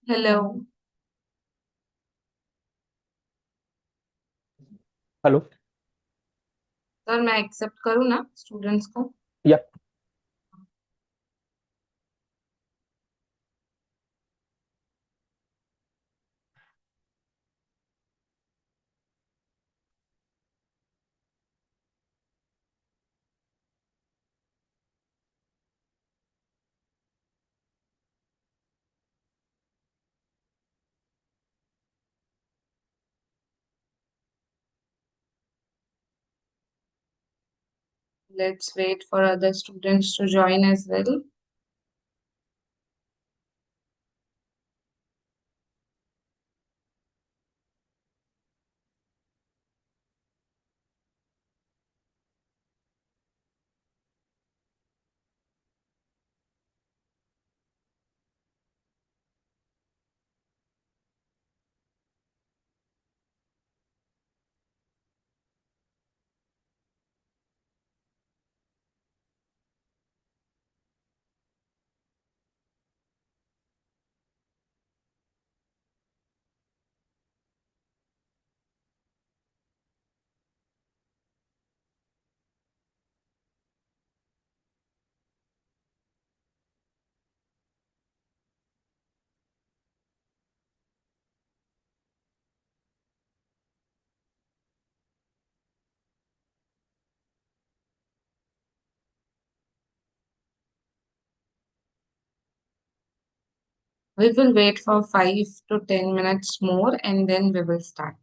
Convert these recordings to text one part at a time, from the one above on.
Hello. Hello. Sir मैं accept करूँ ना स्टूडेंट्स को? या Let's wait for other students to join as well. We will wait for 5 to 10 minutes more and then we will start.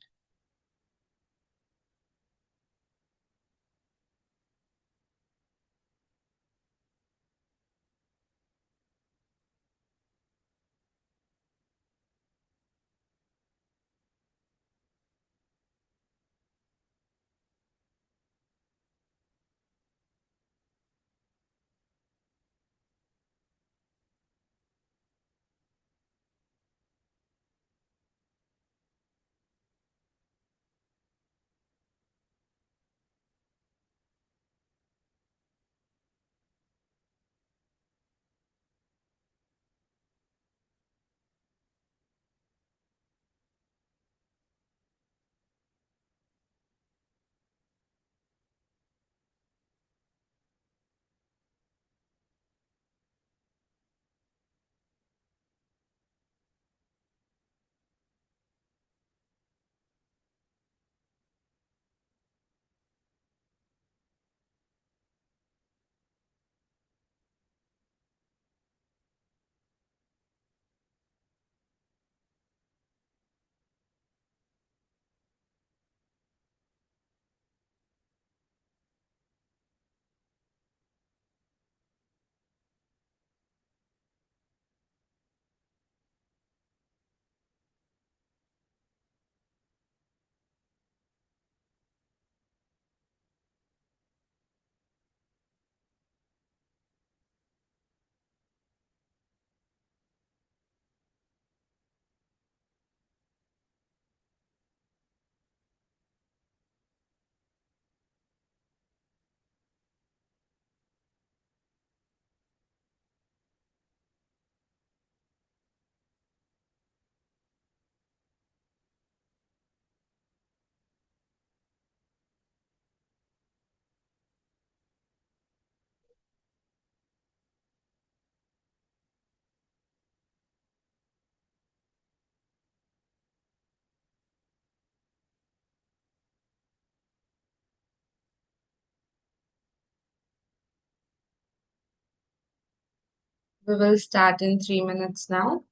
We will start in 3 minutes now.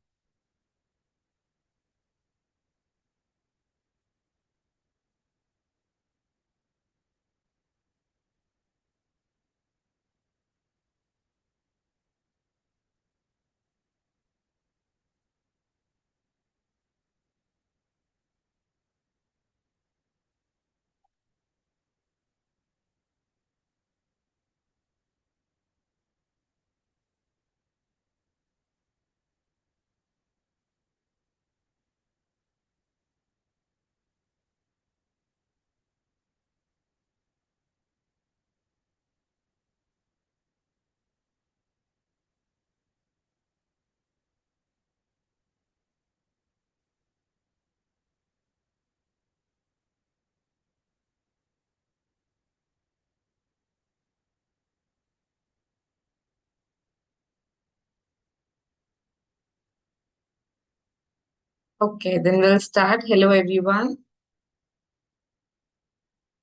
Okay, then we'll start. Hello, everyone.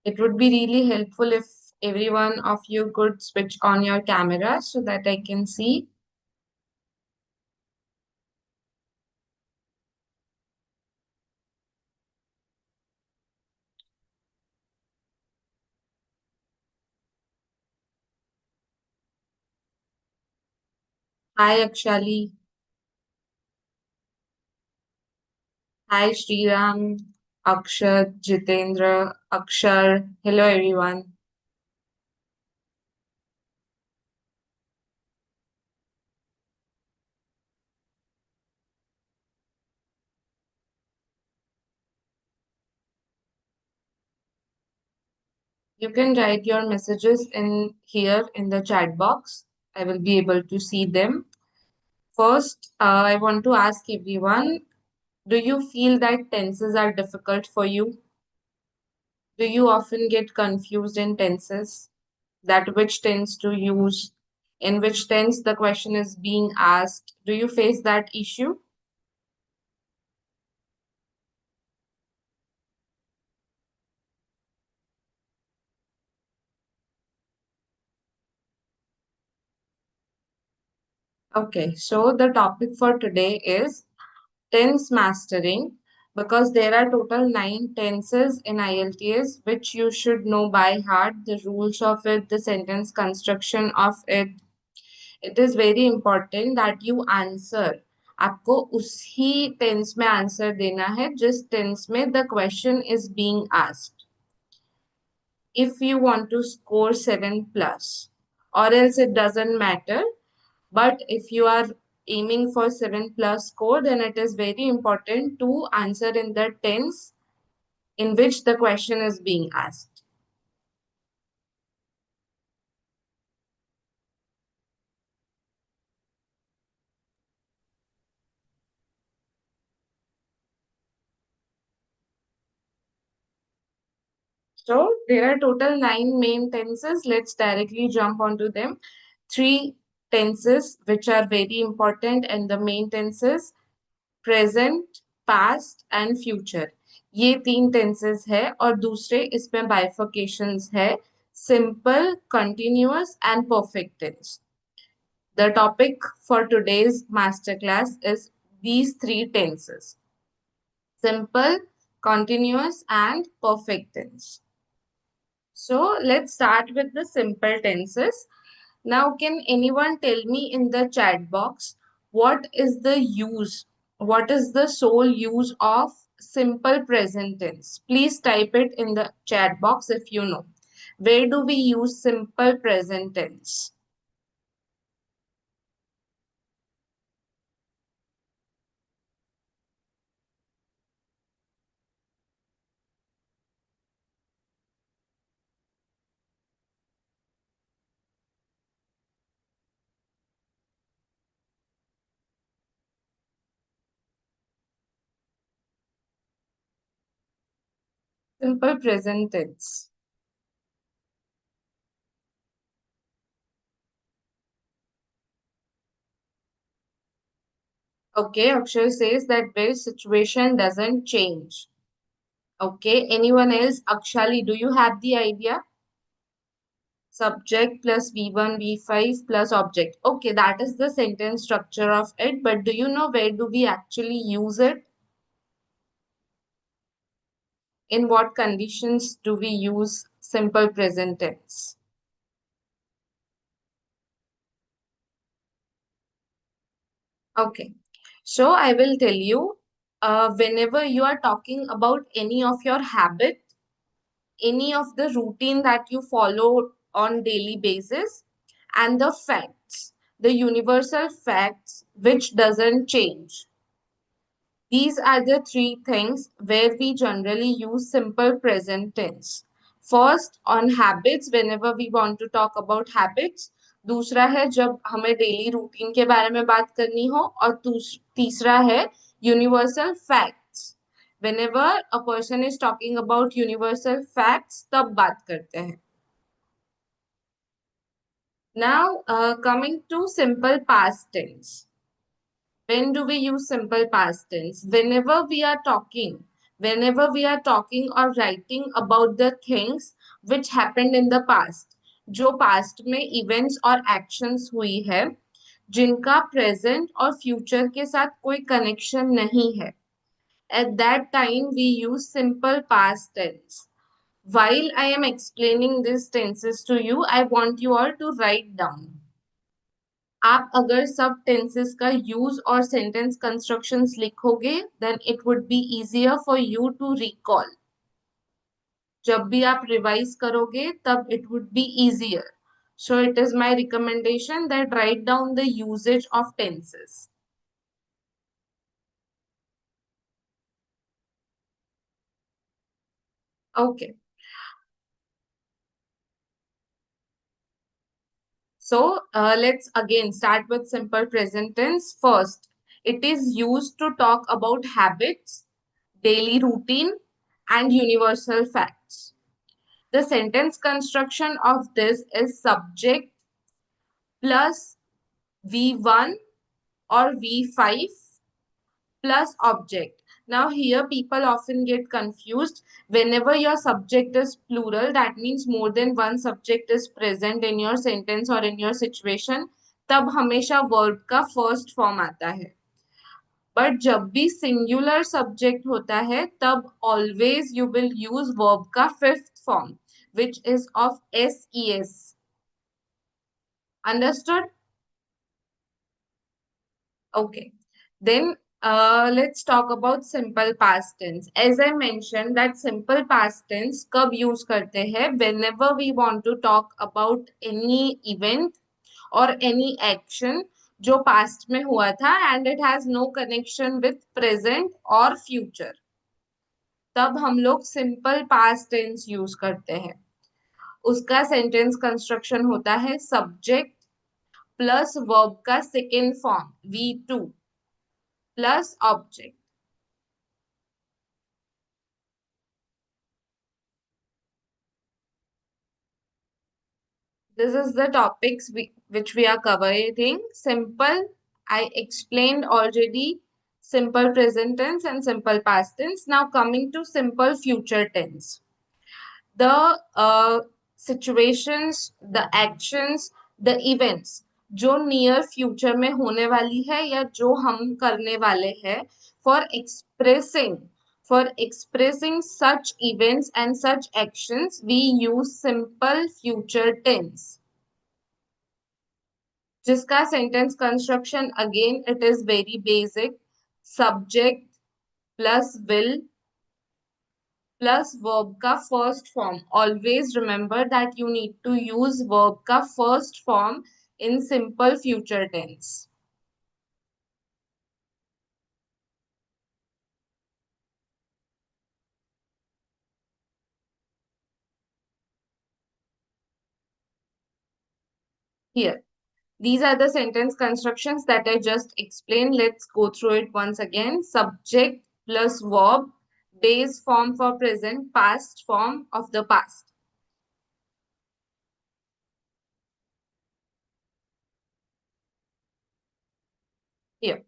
It would be really helpful if every one of you could switch on your camera so that I can see. Hi, Akshali. Hi, Sriram, Akshat, Jitendra, Akshar. Hello, everyone. You can write your messages in here in the chat box. I will be able to see them. First, I want to ask everyone, do you feel that tenses are difficult for you? Do you often get confused in tenses? That which tense to use? In which tense the question is being asked? Do you face that issue? Okay, so the topic for today is tense mastering because there are total 9 tenses in IELTS which you should know by heart, the rules of it, the sentence construction of it. It is very important that you answer. आपको उसी tense में answer देना है जिस tense में the question is being asked. If you want to score 7 plus, or else it doesn't matter. But if you are aiming for 7 plus score, then it is very important to answer in the tense in which the question is being asked. So there are total 9 main tenses. Let's directly jump onto them. Three tenses which are very important and the main tenses present past and future ये 3 tenses है और दूसरे इसमें bifurcations है simple continuous and perfect tense the topic for today's master class is these 3 tenses: simple, continuous and perfect tense. So let's start with the simple tenses. Now, can anyone tell me in the chat box what is the use, what is the sole use of simple present tense? Please type it in the chat box if you know. Where do we use simple present tense? Simple present tense. Okay, Akshay says that where situation doesn't change. Okay, anyone else? Akshali, do you have the idea? Subject plus V1, V5 plus object. Okay, that is the sentence structure of it. But do you know where do we actually use it? In what conditions do we use simple present tense? Okay, so I will tell you, whenever you are talking about any of your habit, any of the routine that you follow on daily basis, and the facts, the universal facts which doesn't change. These are the 3 things where we generally use simple present tense. First, on habits, whenever we want to talk about habits. दूसरा है जब हमें daily routine के बारे में बात करनी हो और तीसरा है universal facts whenever a person is talking about universal facts तब बात करते हैं. Now coming to simple past tense. When do we use simple past tense? Whenever we are talking or writing about the things which happened in the past, जो past में events और actions हुई है, जिनका present और future के साथ कोई connection नहीं है. At that time, we use simple past tense. While I am explaining these tenses to you, I want you all to write down. आप अगर सब टेंसेस का यूज और सेंटेंस कंस्ट्रक्शंस लिखोगे then it would be easier for you to recall. जब भी आप revise करोगे तब it would be easier. So it is my recommendation that write down the usages of tenses. Okay. So let's again start with simple present tense. First, it is used to talk about habits, daily routine, and universal facts. The sentence construction of this is subject plus V1 or V5 plus object. Now here people often get confused. Whenever your subject is plural, that means more than one subject is present in your sentence or in your situation. तब हमेशा verb का first form आता है. But जब भी singular subject होता है तब always you will use verb का fifth form, which is of SES. Understood? Okay. Then let's talk about simple past tense. As I mentioned that simple past tense कब use करते हैं? Whenever we want to talk about any event or any action जो past में हुआ था and it has no connection with present or future. तब हम लोग simple past tense use करते हैं. उसका sentence construction होता है subject plus verb का second form V2 plus object. This is the topics which we are covering. Simple, I explained already simple present tense and simple past tense. Now coming to simple future tense. The situations, the actions, the events जो near future में होने वाली है या जो हम करने वाले हैं for expressing such events and such actions we use simple future tense. जिसका sentence construction again it is very basic. Subject plus will plus verb का first form. Always remember that you need to use verb का first form in simple future tense. Here, these are the sentence constructions that I just explained. Let's go through it once again. Subject plus verb, base form for present, past form of the past. Here.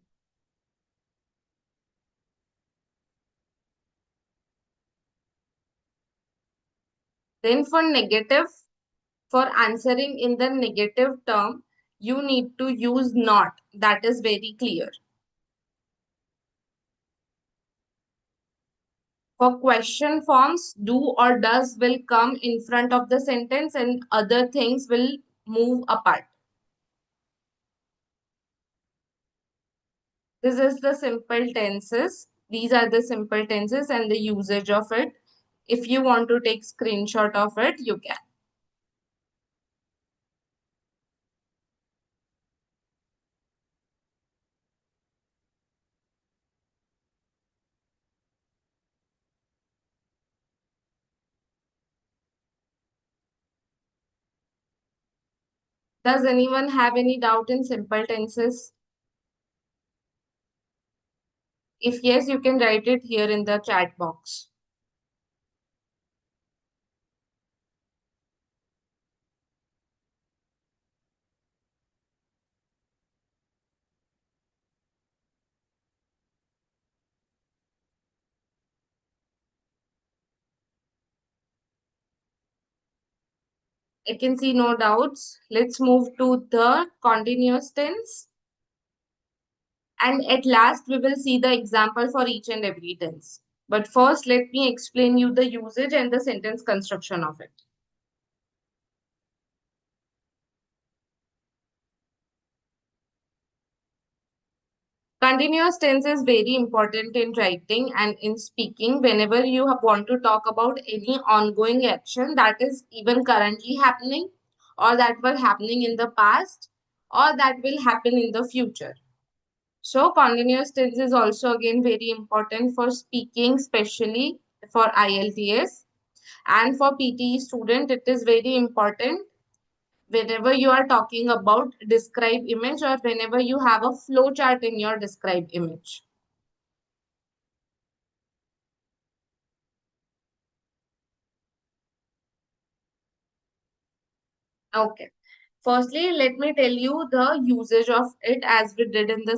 Then for negative, for answering in the negative term, you need to use not. That is very clear. For question forms, do or does will come in front of the sentence and other things will move apart. This is the simple tenses. These are the simple tenses and the usage of it. If you want to take screenshot of it, you can. Does anyone have any doubt in simple tenses? If yes, you can write it here in the chat box. I can see no doubts. Let's move to the continuous tense. And at last, we will see the example for each and every tense. But first, let me explain you the usage and the sentence construction of it. Continuous tense is very important in writing and in speaking whenever you want to talk about any ongoing action that is even currently happening or that were happening in the past or that will happen in the future. So continuous tense is also again very important for speaking, especially for IELTS, and for PTE student. It is very important whenever you are talking about describe image or whenever you have a flow chart in your describe image. Okay. Firstly, let me tell you the usage of it as we did in the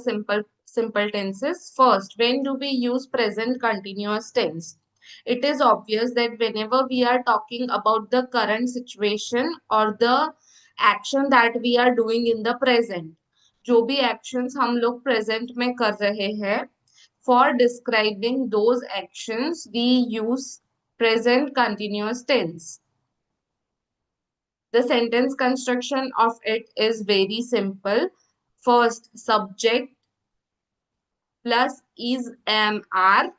simple tenses. First, when do we use present continuous tense? It is obvious that whenever we are talking about the current situation or the action that we are doing in the present, जो भी actions हम लोग present में कर रहे हैं, for describing those actions, we use present continuous tense. The sentence construction of it is very simple. First, subject plus is am are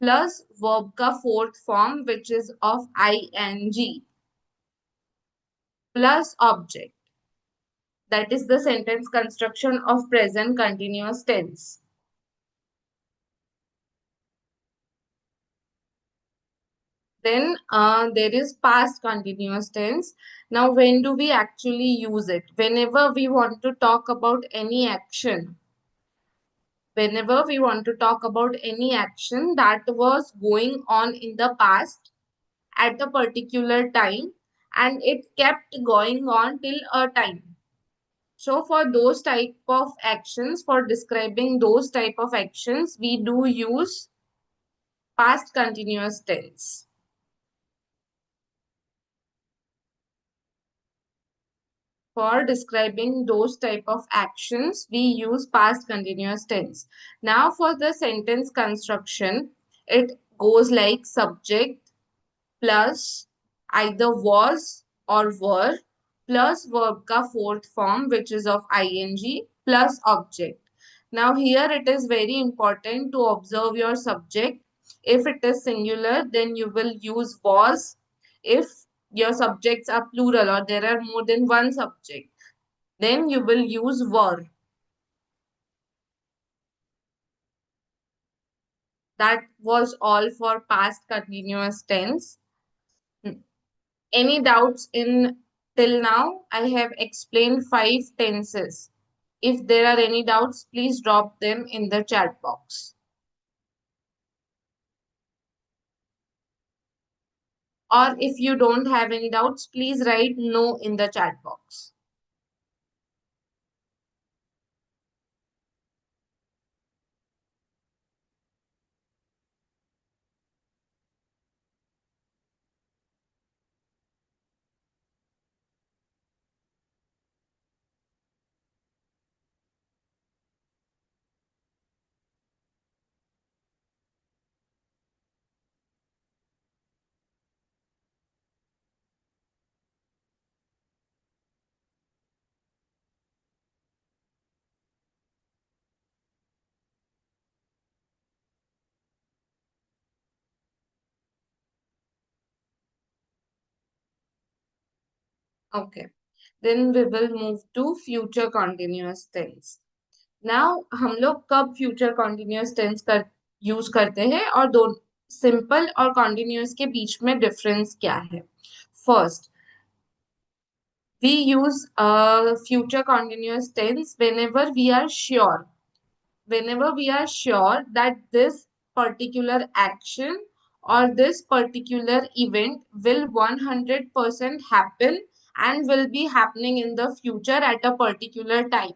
plus verb ka fourth form which is of ing plus object. That is the sentence construction of present continuous tense. Then there is past continuous tense. Now, when do we actually use it? Whenever we want to talk about any action, whenever we want to talk about any action that was going on in the past at a particular time and it kept going on till a time. So for those type of actions, for describing those type of actions, we do use past continuous tense. For describing those type of actions, we use past continuous tense. Now for the sentence construction, it goes like subject plus either was or were plus verb ka fourth form which is of ing plus object. Now here it is very important to observe your subject. If it is singular, then you will use was. If your subjects are plural or there are more than one subject, then you will use were. That was all for past continuous tense. Any doubts in till now? I have explained 5 tenses. If there are any doubts, please drop them in the chat box. Or if you don't have any doubts, please write no in the chat box. Okay. Then we will move to future continuous tense. Now हम लोग कब future continuous tense use करते हैं और दो simple और continuous के बीच में difference क्या है? First, we use future continuous tense whenever we are sure that this particular action or this particular event will 100% happen and will be happening in the future at a particular time.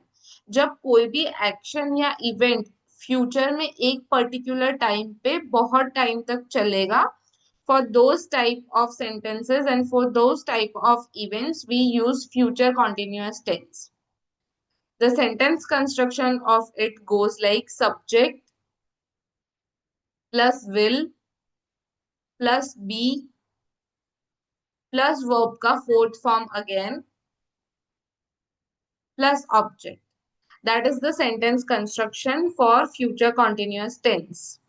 जब कोई भी action या event future में एक particular time पे बहुत time तक चलेगा, For those type of sentences and for those type of events, we use future continuous tense. The sentence construction of it goes like subject plus will plus be plus verb का fourth form again plus object. That is the sentence construction for future continuous tense.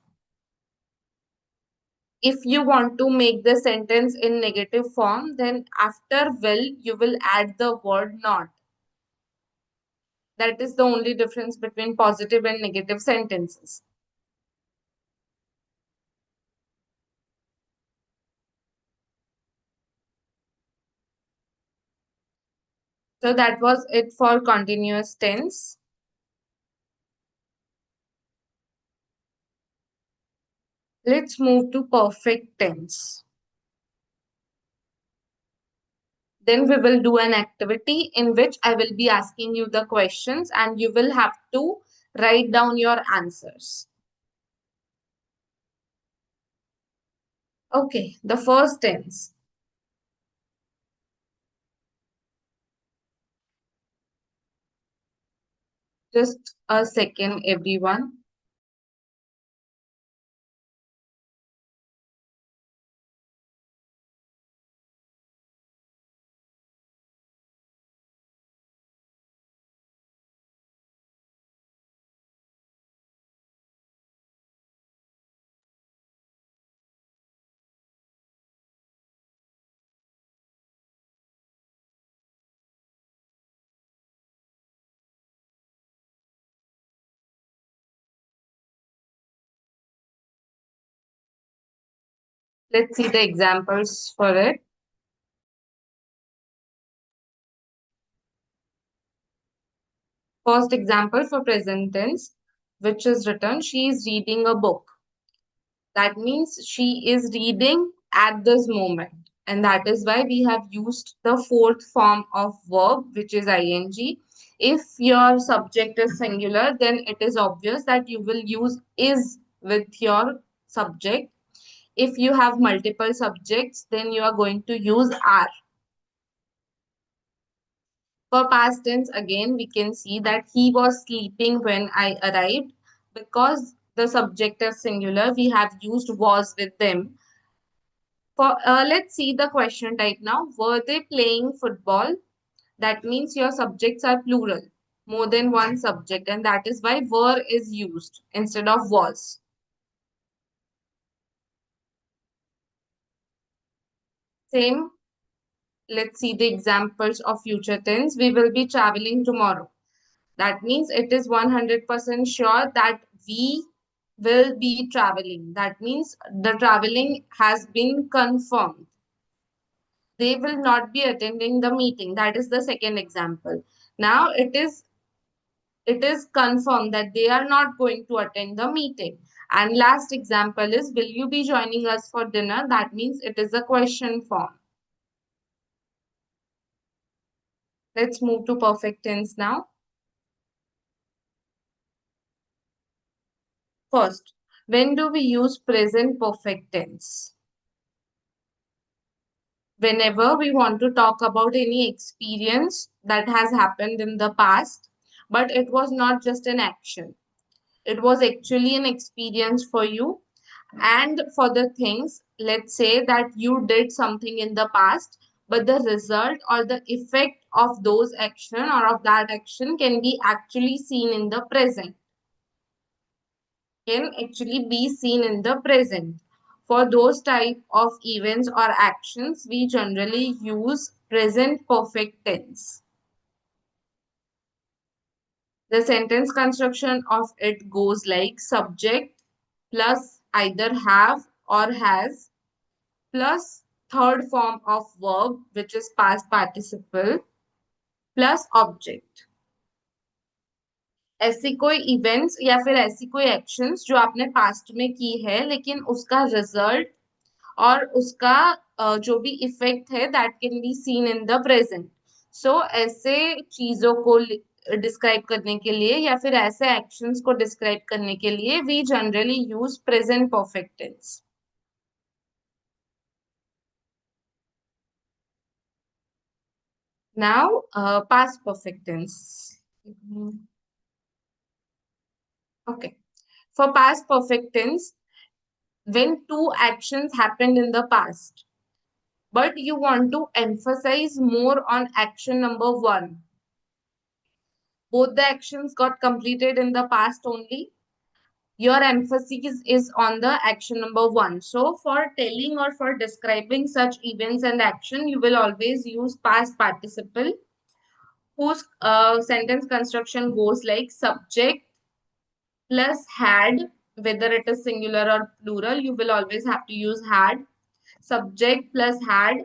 If you want to make the sentence in negative form, then after will, you will add the word not. That is the only difference between positive and negative sentences. So that was it for continuous tense. Let's move to perfect tense. Then we will do an activity in which I will be asking you the questions and you will have to write down your answers. Okay, the first tense. Just a second, everyone. Let's see the examples for it. First example for present tense, which is written, she is reading a book. That means she is reading at this moment. And that is why we have used the fourth form of verb, which is ing. If your subject is singular, then it is obvious that you will use is with your subject. If you have multiple subjects, then you are going to use are. For past tense, again, we can see that he was sleeping when I arrived. Because the subject is singular, we have used was with them. For let's see the question type now. Were they playing football? That means your subjects are plural, more than one subject, and that is why were is used instead of was. Same. Let's see the examples of future tense. We will be traveling tomorrow. That means it is 100% sure that we will be traveling. That means the traveling has been confirmed. They will not be attending the meeting. That is the second example. Now it is confirmed that they are not going to attend the meeting. And last example is, will you be joining us for dinner? That means it is a question form. Let's move to perfect tense now. First, when do we use present perfect tense? Whenever we want to talk about any experience that has happened in the past, but it was not just an action. It was actually an experience for you. And for the things, let's say that you did something in the past, but the result or the effect of those action or of that action can be actually seen in the present. Can actually be seen in the present. For those type of events or actions, we generally use present perfect tense. The sentence construction of it goes like subject plus either have or has plus third form of verb, which is past participle, plus object. ऐसी कोई events या फिर ऐसी कोई actions जो आपने past में की है लेकिन उसका रिजल्ट और उसका जो भी इफेक्ट है that can be seen in the present. So ऐसे चीजों को डिस्क्राइब करने के लिए या फिर ऐसे एक्शंस को डिस्क्राइब करने के लिए we generally use present perfect tense. Now, past perfect tense. Okay. For past perfect tense, when two actions happened in the past, but you want to emphasize more on action number one. Both the actions got completed in the past only. Your emphasis is on the action number one. So for telling or for describing such events and action, you will always use past participle, whose sentence construction goes like subject plus had, whether it is singular or plural, you will always have to use had. Subject plus had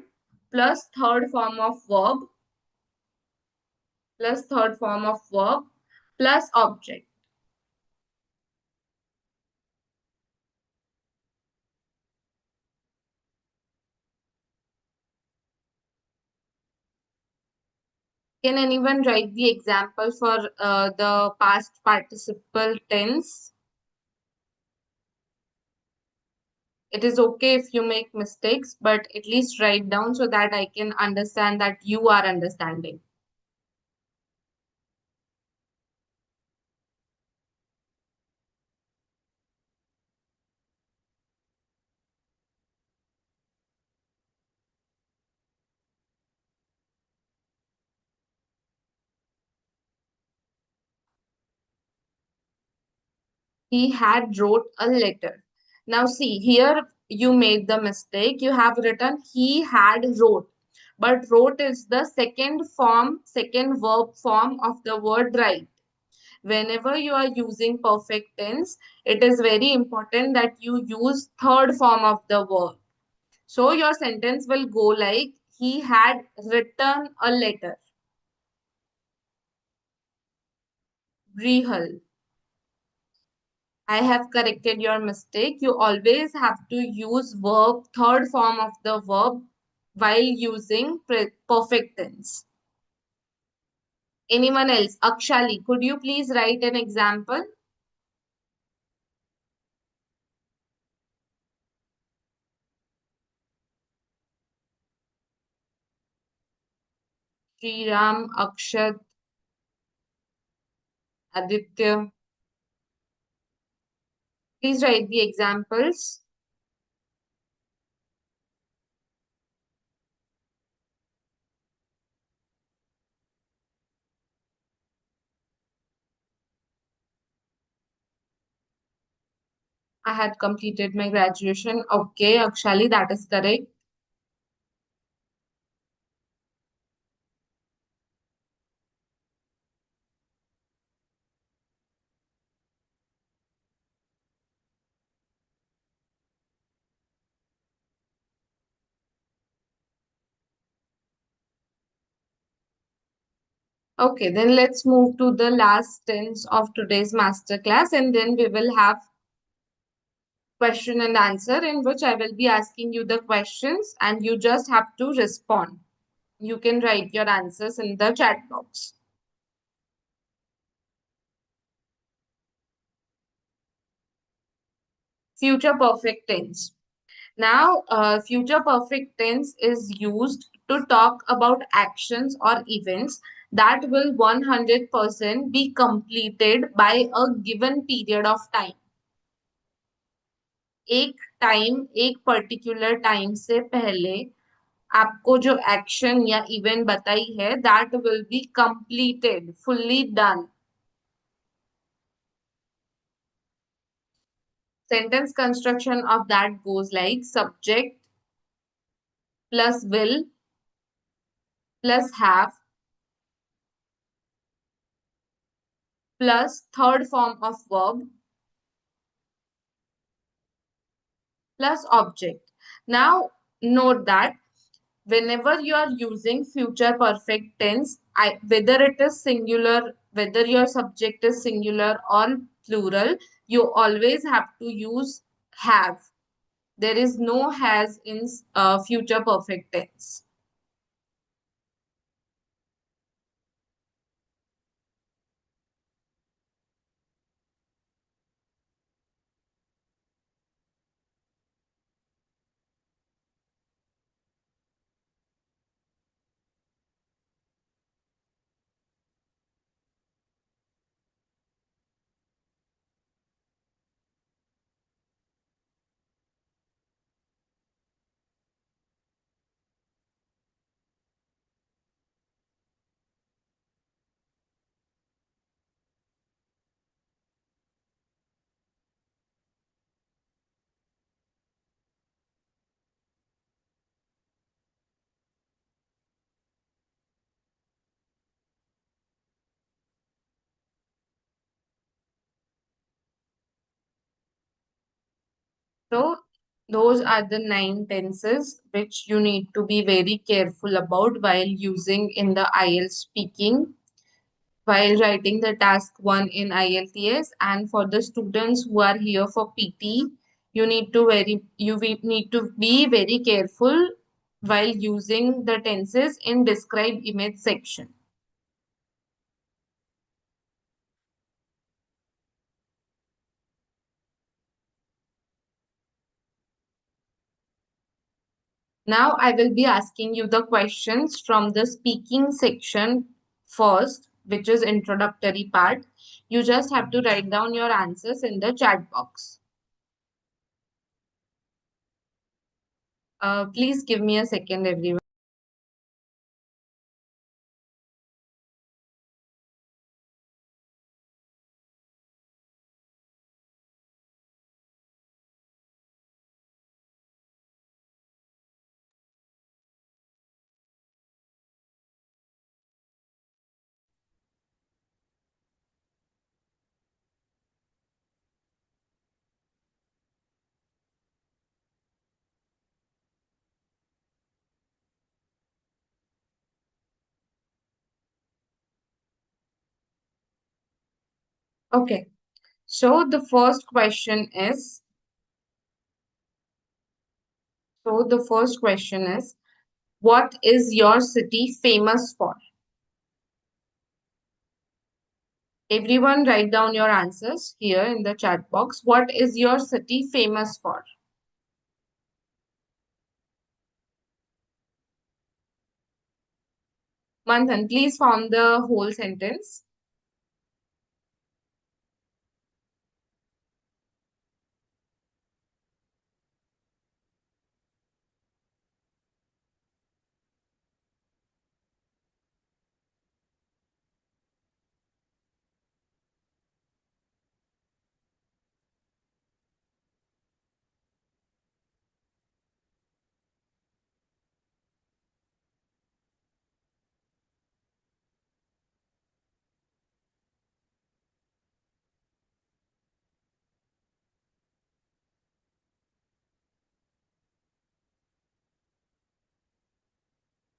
plus third form of verb plus object. Can anyone write the example for the past participle tense? It is okay if you make mistakes, but at least write down so that I can understand that you are understanding. He had wrote a letter. Now see, here you made the mistake. You have written he had wrote. But wrote is the second verb form of the word write. Whenever you are using perfect tense, it is very important that you use third form of the verb. So your sentence will go like, he had written a letter. Rehal. I have corrected your mistake. You always have to use verb, third form of the verb while using perfect tense. Anyone else? Akshali, could you please write an example? Sriram, Akshat, Aditya. Please write the examples. I had completed my graduation. Okay, Akshali, that is correct. Okay, then let's move to the last tense of today's masterclass, and then we will have question and answer in which I will be asking you the questions and you just have to respond. You can write your answers in the chat box. Future perfect tense. Now, future perfect tense is used to talk about actions or events that will 100% be completed by a given period of time. एक particular time से पहले आपको जो action या event बताई है that will be completed fully done. Sentence construction of that goes like subject plus will plus have plus third form of verb plus object. Now note that whenever you are using future perfect tense, whether it is singular, whether your subject is singular or plural, you always have to use have. There is no has in future perfect tense. So those are the 9 tenses which you need to be very careful about while using in the IELTS speaking, while writing the task 1 in IELTS. And for the students who are here for PT, need to be very careful while using the tenses in describe image section. Now I will be asking you the questions from the speaking section first, which is introductory part. You just have to write down your answers in the chat box. Please give me a second, everyone. Okay. So the first question is, what is your city famous for? Everyone write down your answers here in the chat box. What is your city famous for? Manthan, please form the whole sentence.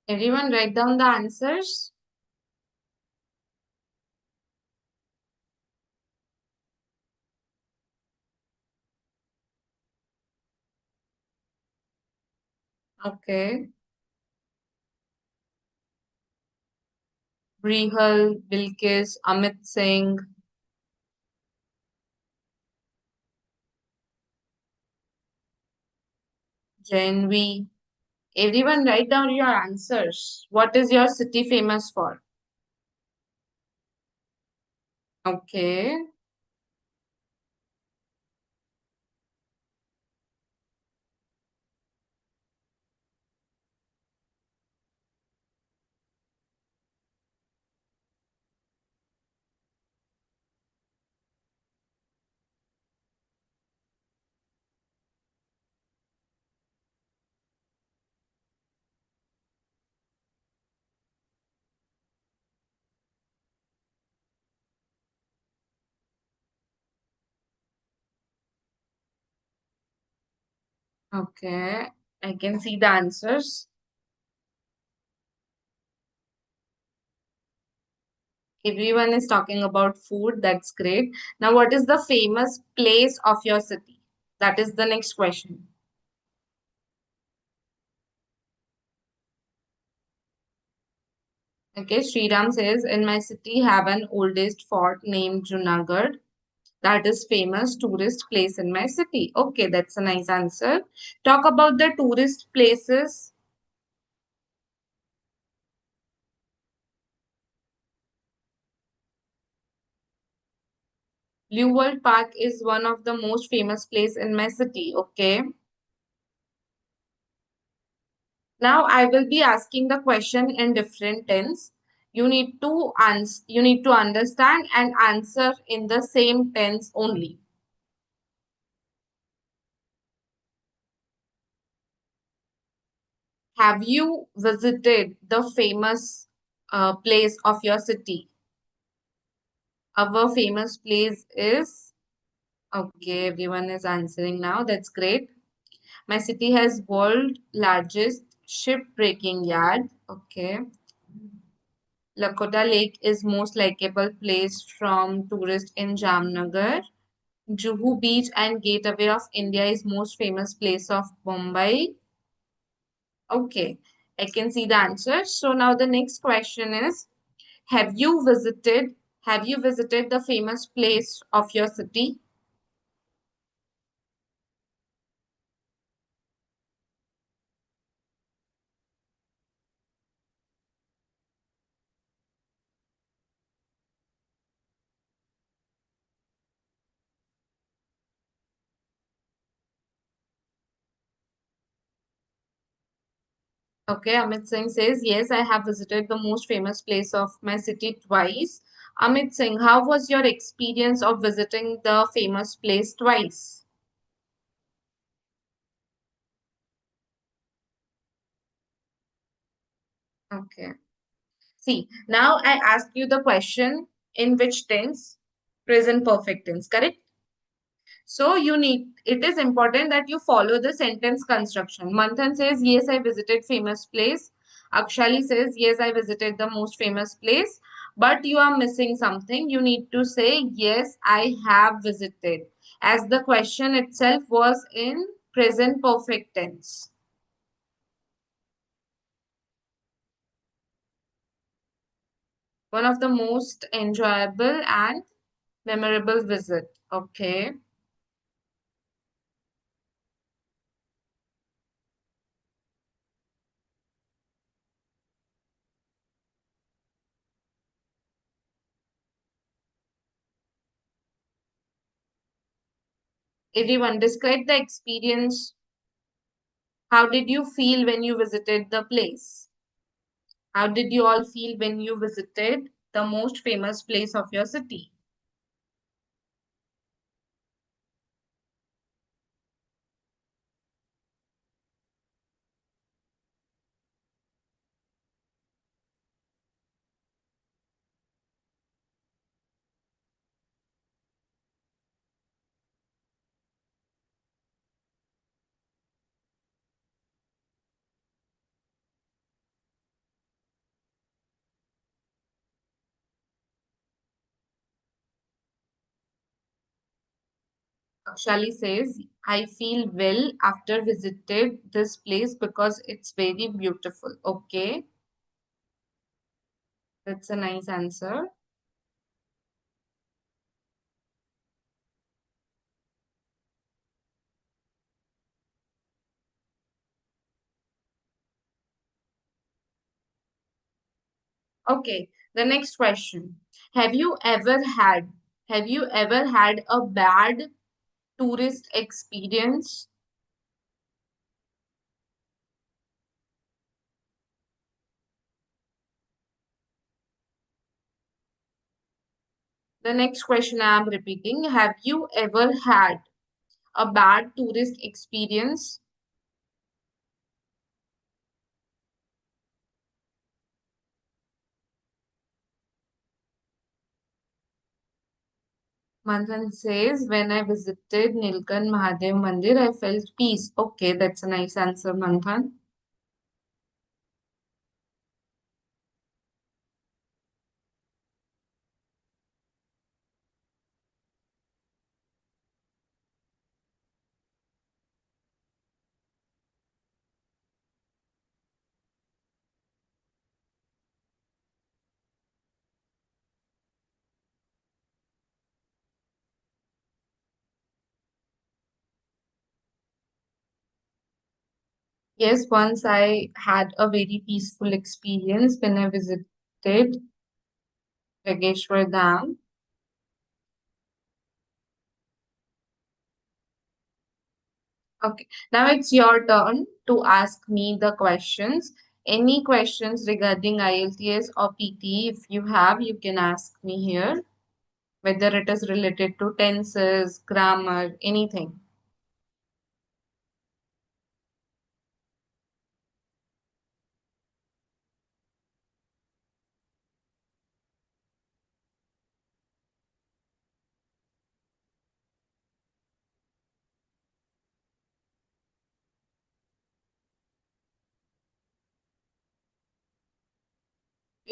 Everyone write down the answers. Okay. Brihal, Bilkis, Amit Singh, Janvi. Everyone write down your answers. What is your city famous for? Okay. Okay. I can see the answers. Everyone is talking about food. That's great. Now, what is the famous place of your city? That is the next question. Okay, Sriram says, in my city have an oldest fort named Junagadh. That is famous tourist place in my city. Okay, that's a nice answer. Talk about the tourist places. Blue World Park is one of the most famous place in my city. Okay. Now I will be asking the question in different tense. You need to understand and answer in the same tense only. Have you visited the famous place of your city? Our famous place is Okay, everyone is answering now. That's great. My city has world largest ship-breaking yard. Okay. Lakota Lake is most likable place from tourists in Jamnagar. Juhu Beach and Gateway of India is most famous place of Mumbai. Okay, I can see the answer. So now the next question is, have you visited have you visited the famous place of your city? Okay, Amit Singh says, yes, I have visited the most famous place of my city twice. Amit Singh, how was your experience of visiting the famous place twice? Okay. See, now I ask you the question in which tense? Present perfect tense, correct? So it is important that you follow the sentence construction. Manthan says, yes, I visited famous place. Akshali says, yes, I visited the most famous place. But you are missing something. You need to say, yes, I have visited. As the question itself was in present perfect tense. One of the most enjoyable and memorable visit. Okay. Everyone, describe the experience. How did you feel when you visited the place? How did you all feel when you visited the most famous place of your city? Shali says, I feel well after visited this place because it's very beautiful. Okay, that's a nice answer. Okay, the next question. Have you ever had have you ever had a bad tourist experience? The next question I am repeating. Have you ever had a bad tourist experience? Manthan says, when I visited Nilkan Mahadev Mandir, I felt peace. Okay, that's a nice answer, Manthan. Yes, once I had a very peaceful experience when I visited Regeshwar Dam. Okay, now it's your turn to ask me the questions. Any questions regarding IELTS or PTE, if you have, you can ask me here, whether it is related to tenses, grammar, anything.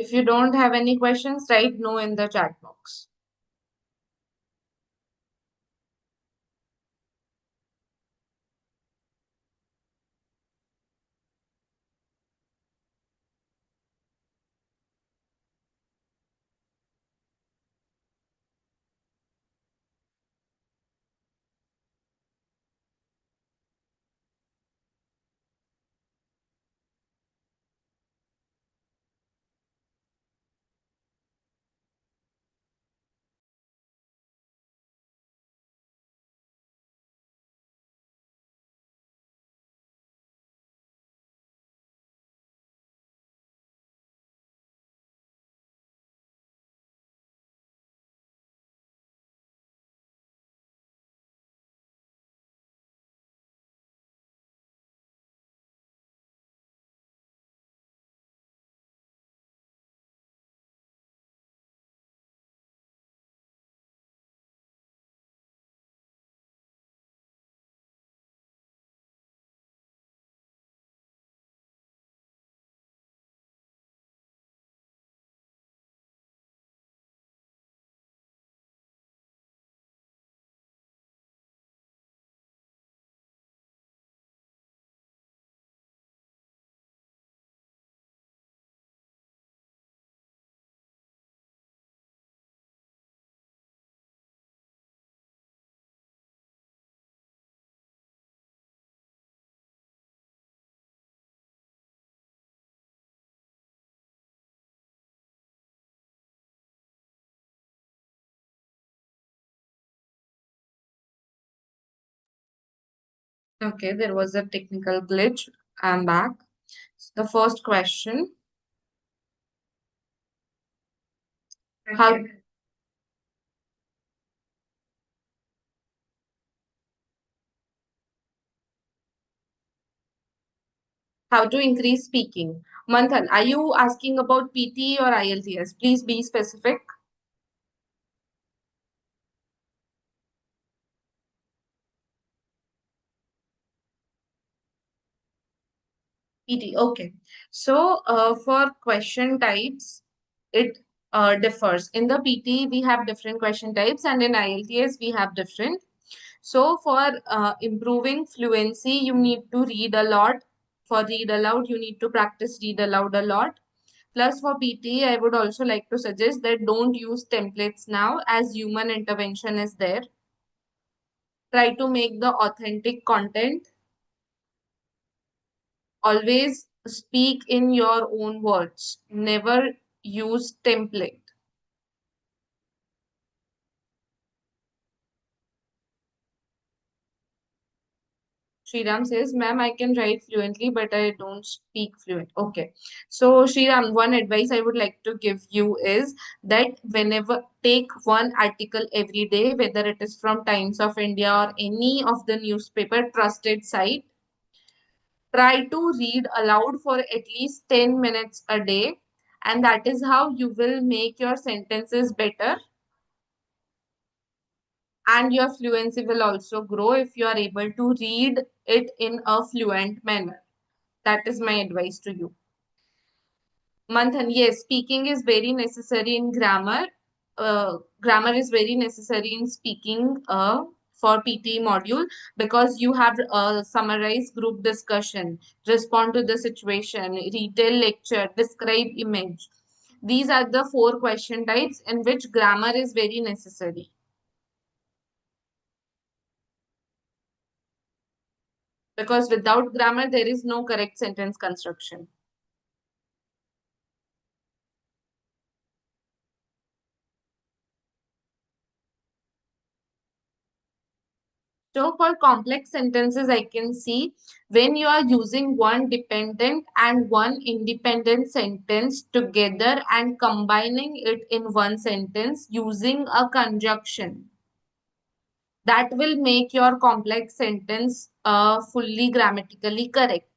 If you don't have any questions, write no in the chat box. Okay, there was a technical glitch. I'm back. The first question, how how to increase speaking? Manthan, are you asking about PTE or IELTS? Please be specific. PT. Okay. So for question types, it differs. In the PT, we have different question types, and in IELTS, we have different. So for improving fluency, you need to read a lot. For read aloud, you need to practice read aloud a lot. Plus for PT, I would also like to suggest that don't use templates now as human intervention is there. Try to make the authentic content. Always speak in your own words. Never use template. Shriram says, ma'am, I can write fluently, but I don't speak fluent. Okay. So, Shriram, one advice I would like to give you is that whenever take one article every day, whether it is from Times of India or any of the newspaper trusted site, try to read aloud for at least 10 minutes a day. And that is how you will make your sentences better and your fluency will also grow if you are able to read it in a fluent manner. That is my advice to you. Manthan, yes, speaking is very necessary in grammar. Grammar is very necessary in speaking for PT module because you have summarized group discussion, respond to the situation, retell lecture, describe image. These are the four question types in which grammar is very necessary. Because without grammar, there is no correct sentence construction. So for complex sentences, I can see when you are using one dependent and one independent sentence together and combining it in one sentence using a conjunction, that will make your complex sentence fully grammatically correct.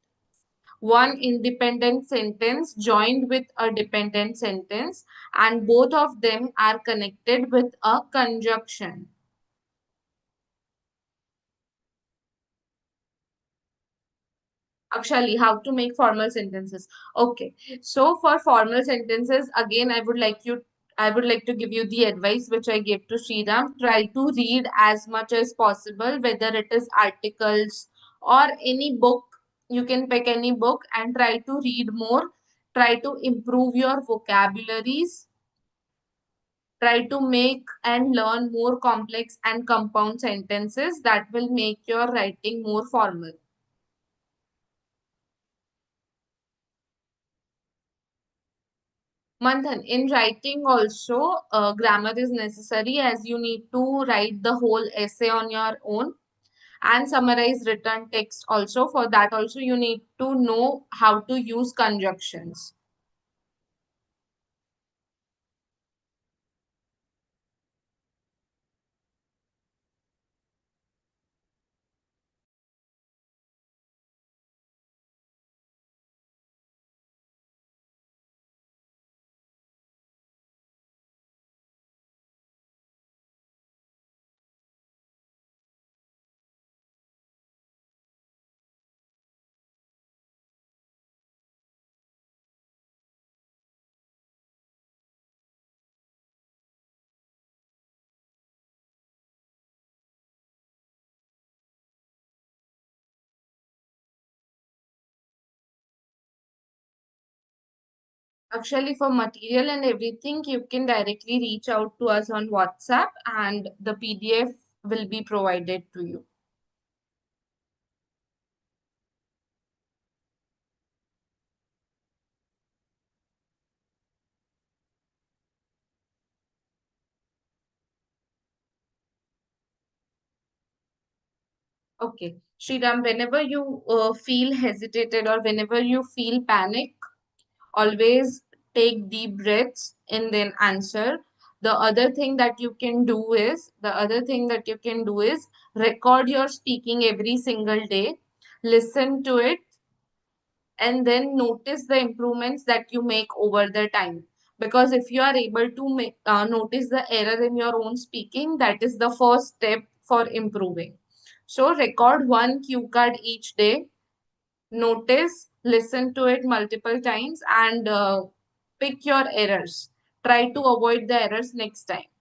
One independent sentence joined with a dependent sentence, and both of them are connected with a conjunction. Actually, how to make formal sentences. Okay, so for formal sentences, again, I would like to give you the advice which I gave to Sriram. Try to read as much as possible, whether it is articles or any book. You can pick any book and try to read more. Try to improve your vocabularies. Try to make and learn more complex and compound sentences that will make your writing more formal. Manthan, in writing also, grammar is necessary as you need to write the whole essay on your own and summarize written text also. For that also, you need to know how to use conjunctions. Actually, for material and everything, you can directly reach out to us on WhatsApp and the PDF will be provided to you. Okay. Sriram, whenever you feel hesitated or whenever you feel panic, always take deep breaths and then answer. The other thing that you can do is record your speaking every single day, listen to it, and then notice the improvements that you make over the time. Because if you are able to notice the error in your own speaking, that is the first step for improving. So record one cue card each day, notice, listen to it multiple times, and pick your errors. Try to avoid the errors next time.